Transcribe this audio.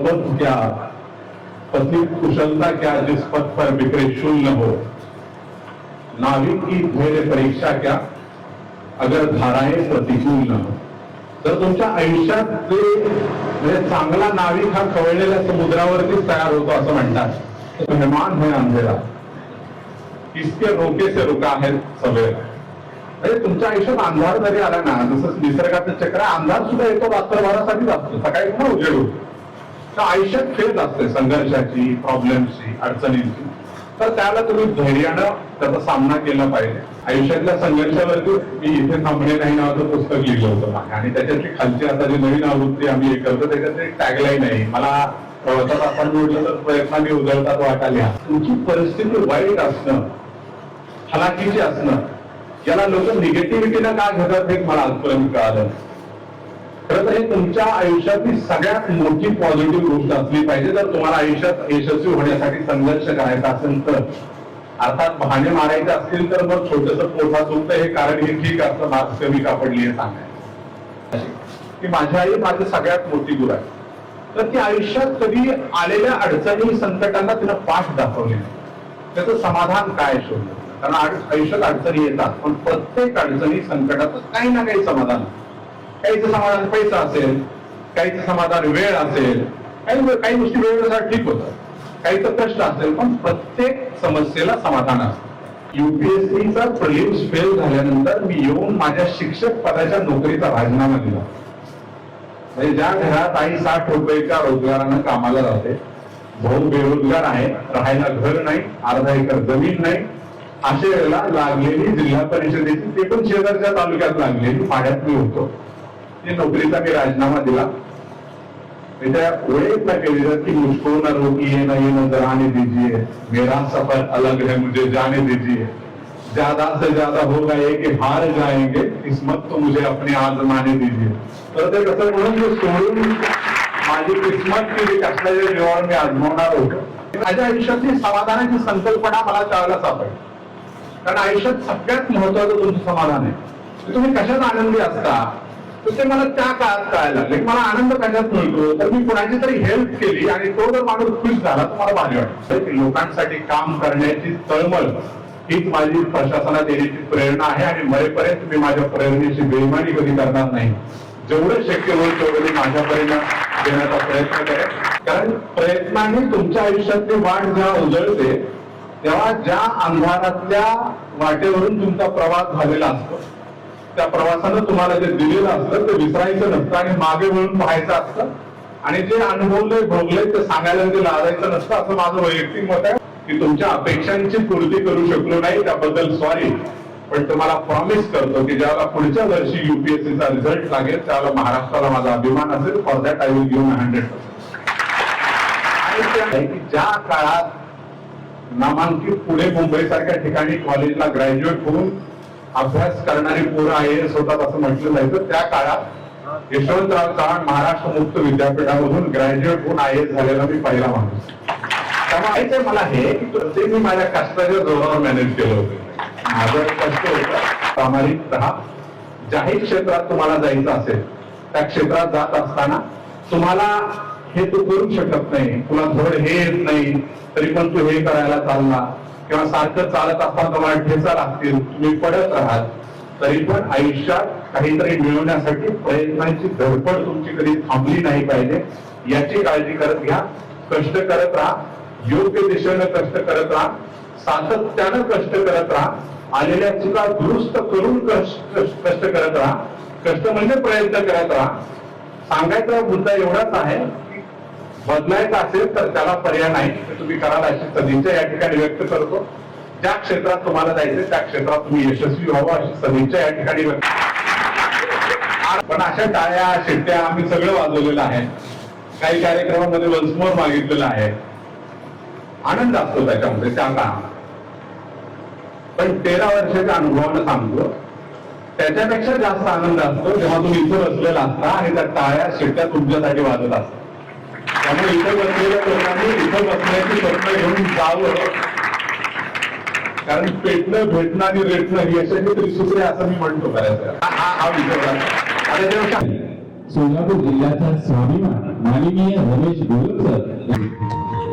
पद क्या, पति कुशलता क्या जिस पद पर बिखरे शून्य हो, नाविक की धैर्य परीक्षा क्या अगर धाराएं प्रतिकूल न हो. तर तुमच्या आयुष्यात जे म्हणजे चांगला नाविक हा खवळलेल्या समुद्रावरतीच तयार होतो असं म्हणतात. मेहमान है अंधेरा इसके रोके से रुका है सवेरा. म्हणजे तुमच्या आयुष्यात अंधार जरी आला ना, जसं निसर्गाचं चक्र, अंधार सुद्धा येतो रात्रभरासाठीच असतो, सकाळी पुन्हा उजेड होतो. तर आयुष्यात खेळ असते संघर्षाची, प्रॉब्लेमची, अडचणींची. तर त्याला तुम्ही धैर्यानं त्याचा सामना केला पाहिजे. आयुष्यातल्या संघर्षावरती मी इथे थांबणे नाही नावाचं पुस्तक लिहिलं होतं आणि त्याच्यातली खालची आता जी नवीन आवृत्ती आम्ही हे करतो त्याच्यात एक टॅगलाईन आहे, मला प्रवासात आपण म्हटलं तर प्रयत्नाने उजळतात वाटा लिहा. तुमची परिस्थिती वाईट असणं, हलाखीची असणं, याला लोक निगेटिव्हिटीनं का घेतात हे मला आजपर्यंत कळालं. खरं तर हे तुमच्या आयुष्यातली सगळ्यात मोठी पॉझिटिव्ह गोष्ट असली पाहिजे. जर तुम्हाला आयुष्यात यशस्वी होण्यासाठी संघर्ष करायचा असेल तर, अर्थात बहाणे मारायचे असतील तर मग छोटंसं पोटा चुकतं हे कारण हे ठीक असतं, मार्क्स कमी का पडली हे सांगायचं की माझी आई माझी सगळ्यात मोठी गुरु आहे. तर ती आयुष्यात कधी आलेल्या अडचणी संकटांना तिनं पाठ दाखवली नाही, त्याचं समाधान काय शोधलं. कारण आयुष्यात अडचणी येतात, पण प्रत्येक अडचणी संकटात काही ना काही समाधान. काहीचं समाधान पैसा असेल, काहीचं समाधान वेळ असेल, काही गोष्टी वेळेनुसार ठीक होतात, काहीचं कष्ट असेल, पण प्रत्येक समस्येला समाधान असतं. युपीएससीचा प्रिलिम्स फेल झाल्यानंतर मी येऊन माझ्या शिक्षक पदाच्या नोकरीचा राजीनामा दिला. म्हणजे ज्या घरात आई 60 रुपयेच्या रोजगारानं कामाला जाते, भाऊ बेरोजगार आहे, राहायला घर नाही, अर्धा एकर जमीन नाही, अशा वेळेला लागलेली जिल्हा परिषदेची, ते पण शेजारच्या तालुक्यात लागलेली, पाड्यात मी होतो, ते नोकरीचा मी राजीनामा दिला. त्या वेळेत ना केली की मुझको न रोकिए न ये नजर आने दीजिए, मेरा सफर अलग है मुझे जाने दीजिए, ज्यादा से ज्यादा होगा ये कि हार जाएंगे, किस्मत तो मुझे अपने आजमाने दीजिए. तर ते कसं म्हणून मी सोडून माझी किस्मत केली, कशाच्या जीवावर मी आजमावणार होतो. माझ्या आयुष्यातली समाधानाची संकल्पना मला त्यावेळेला सापडली. कारण आयुष्यात सगळ्यात महत्वाचं तुमचं समाधान आहे. तुम्ही कशात आनंदी असता तर ते मला त्या काळात कळायला लागले. मला आनंद कशात मिळतो तर मी कुणाची तरी हेल्प केली आणि तो जर माणूस खुश झाला तर मला भारी वाटतं. लोकांसाठी काम करण्याची तळमळ हीच माझी प्रशासनात येण्याची प्रेरणा आहे आणि मरेपर्यंत मी माझ्या प्रेरणेची बेईमानी कधी करणार नाही. जेवढं शक्य होईल तेवढं मी माझ्यापर्यंत देण्याचा प्रयत्न करेन. कारण प्रयत्नाने तुमच्या आयुष्यातली वाट जेव्हा उजळते तेव्हा ज्या अंधारातल्या वाटेवरून तुमचा प्रवास झालेला असतो, त्या प्रवासानं तुम्हाला जे दिलेलं असतं ते विसरायचं नसतं आणि मागे वळून पाहायचं असतं. आणि जे अनुभवलंय भोगलंय ते सांगायला ते लाजायचं नसतं, असं माझं वैयक्तिक मत आहे. की तुमच्या अपेक्षांची पूर्ती करू शकलो नाही त्याबद्दल सॉरी, पण तुम्हाला प्रॉमिस करतो की ज्यावेळेला पुढच्या वर्षी युपीएससीचा रिझल्ट लागेल त्यावेळेला महाराष्ट्राला माझा अभिमान असेल. For that I will give 100%. आणि ज्या काळात नामांकित पुणे मुंबई सारख्या ठिकाणी कॉलेजला ग्रॅज्युएट होऊन अभ्यास करणारी पोरं आयएएस होतात असं म्हटलं जायचं, त्या काळात यशवंतराव चव्हाण महाराष्ट्र मुक्त विद्यापीठामधून ग्रॅज्युएट होऊन आयएएस झालेला मी पहिला माणूस. त्यामुळे मला हे की मी माझ्या कष्टाच्या जोरावर मॅनेज केलं होतं. माझं कष्ट होतं, प्रामाणिक राहा. जाहीर क्षेत्रात तुम्हाला जायचं असेल त्या क्षेत्रात जात असताना तुम्हाला हे तू करू शकत नाही, तुला धड हे येत नाही तरी पण तू हे करायला चालला, किंवा सारखं चालत असताना तुम्हाला ठेचा लागतील, तुम्ही पडत राहाल, तरी पण आयुष्यात काहीतरी मिळवण्यासाठी प्रयत्नांची धडपड तुमची कधी थांबली नाही पाहिजे याची काळजी करत घ्या. कष्ट करत राहा, योग्य दिशेनं कष्ट करत राहा, सातत्यानं कष्ट करत राहा, आलेल्या चुका दुरुस्त करून कष्ट करत राहा. कष्ट म्हणजे प्रयत्न करत राहा. सांगायचा मुद्दा एवढाच आहे की बदलायचं असेल तर त्याला पर्याय नाही, तुम्ही कराल अशी सदिच्छा या ठिकाणी व्यक्त करतो. ज्या क्षेत्रात तुम्हाला जायचं त्या क्षेत्रात तुम्ही यशस्वी व्हावं अशी सदिच्छा या ठिकाणी व्यक्त. पण अशा टाळ्या शिट्ट्या आम्ही सगळं वाजवलेलं आहे, काही कार्यक्रमामध्ये वन्समोर मागितलेलं आहे, आनंद असतो त्याच्यामध्ये त्या काळात. पण 13 वर्षाच्या अनुभवानं सांगतो त्याच्यापेक्षा जास्त आनंद असतो जेव्हा तुम्ही इथं बसलेला असता आणि त्या टाळ्या शिट्ट्या तुमच्यासाठी वाजत असतात. त्यामुळे इथं बसलेल्या लोकांनी इथं बसण्याची स्वप्न घेऊन जावं, कारण पेटणं भेटणं आणि रेटणं ही अशाची त्रिसूत्री असं मी म्हणतो. करायचं हा विचार आता सोलापूर जिल्ह्याचा स्वाभिमान माननीय रमेश गोलक सर